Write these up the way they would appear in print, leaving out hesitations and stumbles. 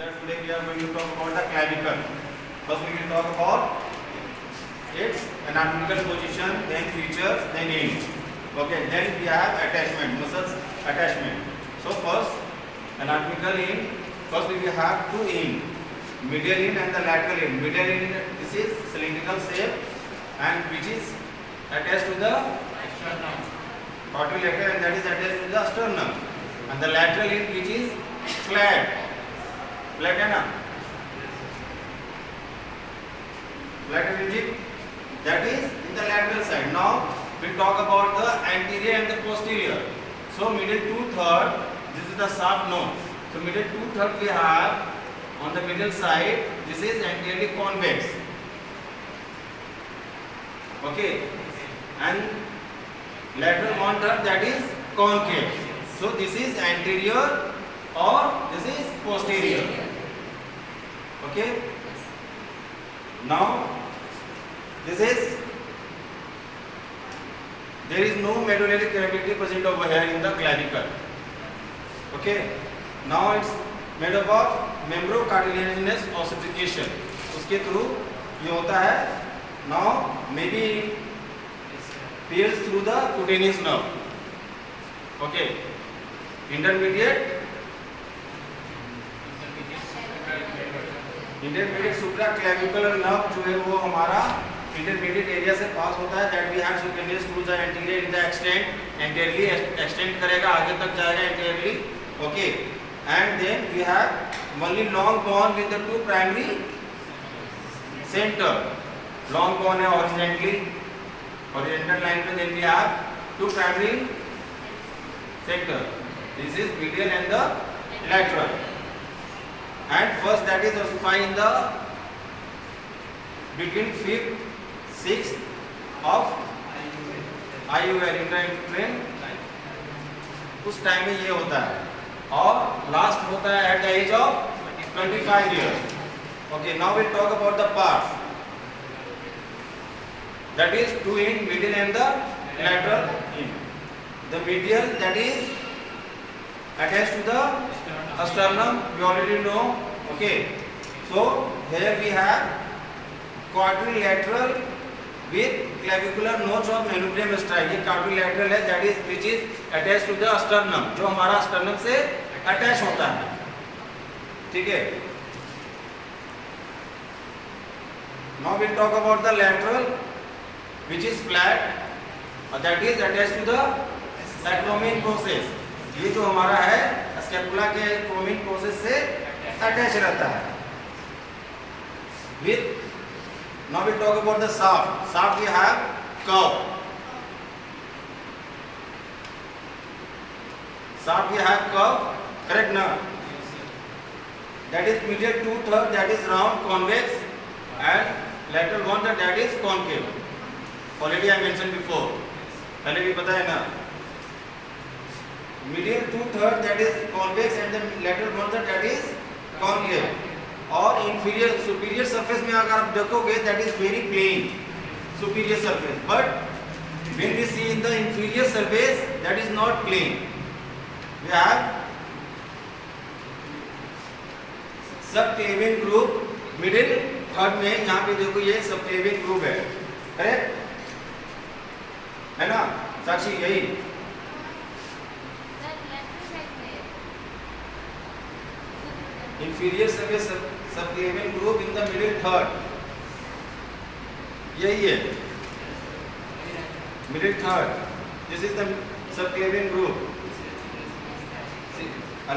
Here today we are going to talk about the clavicle. First we will talk about its anatomical position, then features, then aim. Okay, then we have attachment, muscles attachment. So first anatomical aim. First we will have two aim, medial aim and the lateral aim. Medial aim, this is cylindrical shape and which is attached to the quadrilateral and that is attached to the sternum. And the lateral aim which is flat है ना, flat rigid, that is in the lateral side. Now we talk about the anterior and the posterior. So middle 2/3, this is the sharp nose. So middle 2/3 we have on the middle side, this is anteriorly convex. Okay, and lateral 1/3 that is concave. So this is anterior or this is posterior. Okay, now this is, there is no medullary cavity present over here in the clavicle. Okay, now it's made up of membrocartilaginous ossification. उसके through ये होता है. Now maybe pierced through the cutaneous nerve. Okay, intermediate supraclavicular nerve जो है वो हमारा intermediate area से पास होता है. That we have subcutaneous through the anterior in the extent, anteriorly extend करेगा, आगे तक जाएगा anteriorly. Okay, and then we have only long bone with the two primary center. Long bone है horizontally, horizontal line पे. Then we have two primary center. This is medial and the lateral. And first that is ossified in the between 5th 6th of IUL intrauterine. उस time में ये होता है और last होता है at the age of 25 years. Okay, now we'll talk about the parts. That is two in medial and the lateral in. The medial that is attached to the sternum, we already know. Okay, so here we have quadrilateral with clavicular notch of manubrium striate. ये quadrilateral है, that is which is attached to the sternum, जो हमारा sternum से attach होता है. ठीक है. Now we'll talk about the lateral which is flat, that is attached to the acromion process. ये जो हमारा है स्कैपुला के एक्रोमिन प्रोसेस से अटैच रहता है. With now we talk about the shaft. Shaft we have curve. Shaft we have curve. Correct ना? That is medial 2/3 that is round convex and lateral 1/3 that is concave. Already I mentioned before. पहले भी पता है ना? Medial 2/3 that is convex and the lateral 1/3 that is concave. और inferior superior surface में अगर आप देखोगे that is very plain superior surface, but when we see in the inferior surface that is not plain. We have subclavian groove middle third में. यहाँ पे देखो ये subclavian groove है, करेक्ट है ना साक्षी? यही inferior surface subclavian groove in the middle third. यही है middle third. This is the subclavian groove.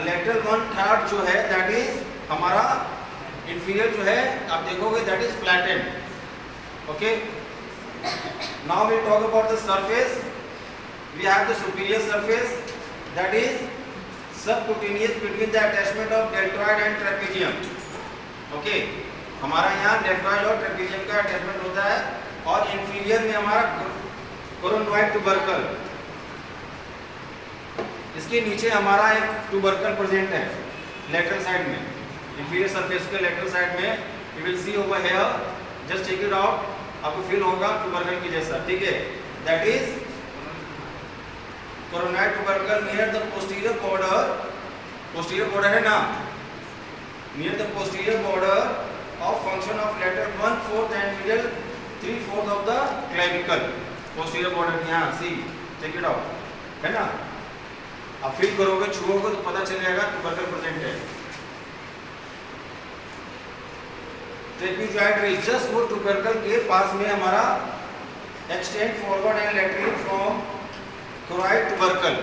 lateral 1/3 जो है that is हमारा inferior जो है आप देखोगे that is flattened. Okay, now we talk about the surface. We have the superior surface that is subcutaneous between the attachment of deltoid and trapezium. Okay, हमारा यहाँ deltoid और trapezium का attachment होता है और inferior में हमारा coronoid tubercle. इसके नीचे हमारा एक tubercle present है lateral side में. Inferior surface के lateral side में you will see over here. Just check it out. आपको feel होगा tubercle की जैसा. ठीक है, that is coronoid tubercle near the posterior border है ना, near the posterior border of function of lateral 1/4 and medial 3/4 of the clavicle. posterior border यहाँ सी check it out है ना. आप फील करोगे, छुओगे तो पता चल जाएगा ट्यूबरकल प्रेजेंट है. ट्रेपेजॉइड रीज जस्ट वो ट्यूबरकल के पास में हमारा extend forward and laterally from conoid tubercle.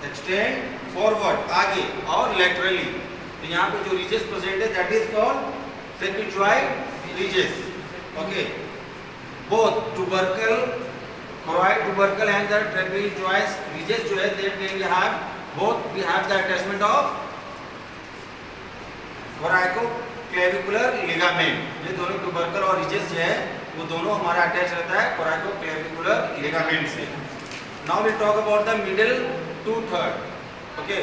Extend forward आगे और लैटरली. तो यहाँ पे जो रीजेस प्रेजेंट है that is called trapezoid ridges. Okay, both tubercle conoid tubercle and the trapezoid ridges जो है that we have both we have the attachment of coracoclavicular ligament. ये दोनों ट्यूबरकल और रीजेस जो है वो दोनों हमारा अटैच रहता है कोराइकोक्लेविकुलर लिगामेंट से. Now we talk about the middle 2/3. Okay,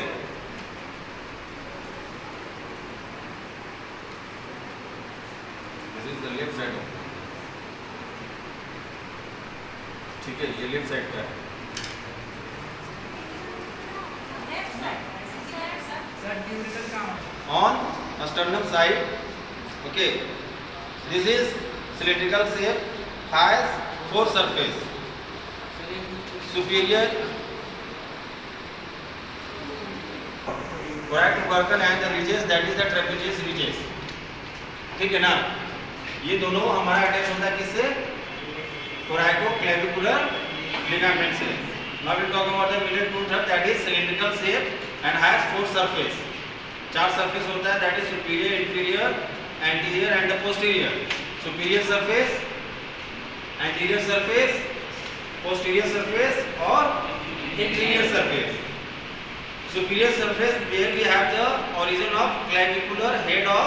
this is the left side. ठीक है, ये लेफ्ट साइड का है. On sternum side, okay, this is cylindrical shape, has 4 surface. Superior choroid tubercle and the ridges that is the trapezius ridges. ठीक है ना. ये दोनों हमारा अटैच होता है किससे? कोराइकोक्लेविकुलर लिगामेंट से. Now we talk about the middle 2/3 that is cylindrical shape and has 4 surface. 4 surface होता है that is superior, inferior, anterior and the posterior. Superior surface, anterior surface, posterior surface और inferior surface. Superior surface where we have the origin of clavicular head of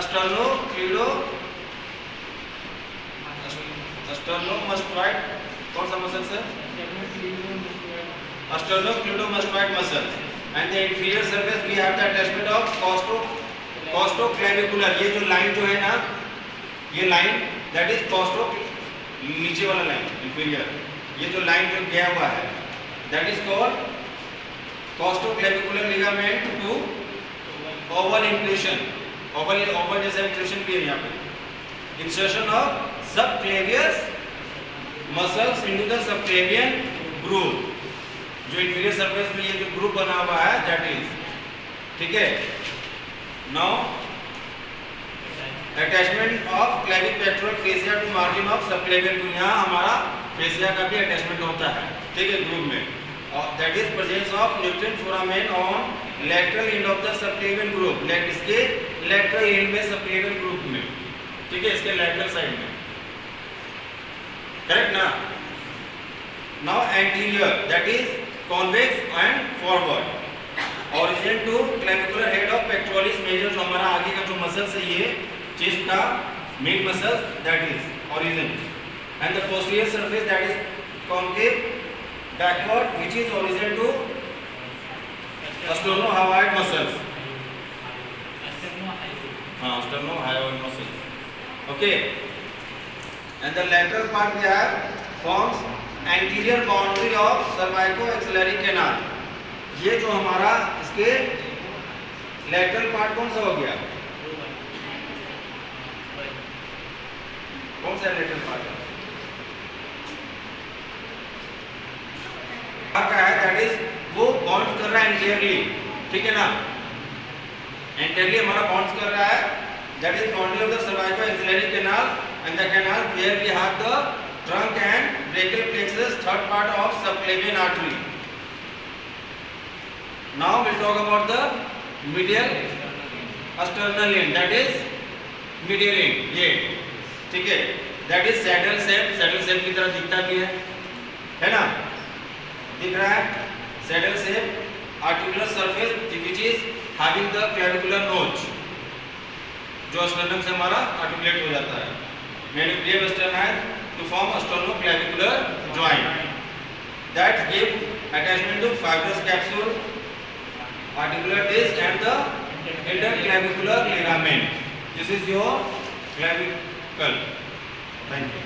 sternocleidomastoid. कौन सा muscle से? sternocleidomastoid muscle. And the inferior surface we have the attachment of costoclavicular. ये जो line जो है ना, ये लाइन that is costo, नीचे वाला लाइन inferior, ये जो लाइन जो गया हुआ है that is called costoclavicular ligament to oval inclusion. oval जैसा inclusion भी है यहाँ पे. Insertion of subclavius muscles into the subclavian groove. जो इंफीरियर सरफेस में ये जो ग्रुप बना हुआ है दैट इज. ठीक है. Now attachment of clavipectoral fascia to margin of subclavian. यहाँ हमारा फेसिया का भी अटैचमेंट होता है. ठीक है, ग्रुप में. और that is presence of nutrient foramen on lateral end of the subclavian group. इसके लैटरल एंड में सबक्लेवियन ग्रुप में. ठीक है, इसके लैटरल साइड में. करेक्ट ना. Now anterior that is convex and forward. Origin to clavicular head of pectoralis major. जो हमारा आगे का जो मसल्स है ये चेस्ट का main muscle that is origin. And the posterior surface that is concave backward which is origin to sternohyoid muscles. हाँ, sternohyoid muscles. Okay. And the lateral part we have forms anterior boundary of cervicoaxillary canal. ये जो हमारा इसके lateral part कौन सा हो गया? कौन सा lateral part है? क्या है? That is वो बाउंड कर रहा है anteriorly. ठीक है ना. Anteriorly हमारा बाउंड कर रहा है. That is boundary of the cervicoaxillary canal and the canal where we have the trunk and brachial plexus, third part of subclavian artery. Now we'll talk about the medial sternal end, that is medial end. ये ठीक है, that is saddle shape की तरह दिखता भी है ना. दिख रहा है saddle shape, articular surface which is having the clavicular notch, जो sternum से हमारा articulate हो जाता है. Medial sternum to form a sternoclavicular joint that give attachment to fibrous capsule, articular disc and the interclavicular ligament. This is your clavicle. Thank you.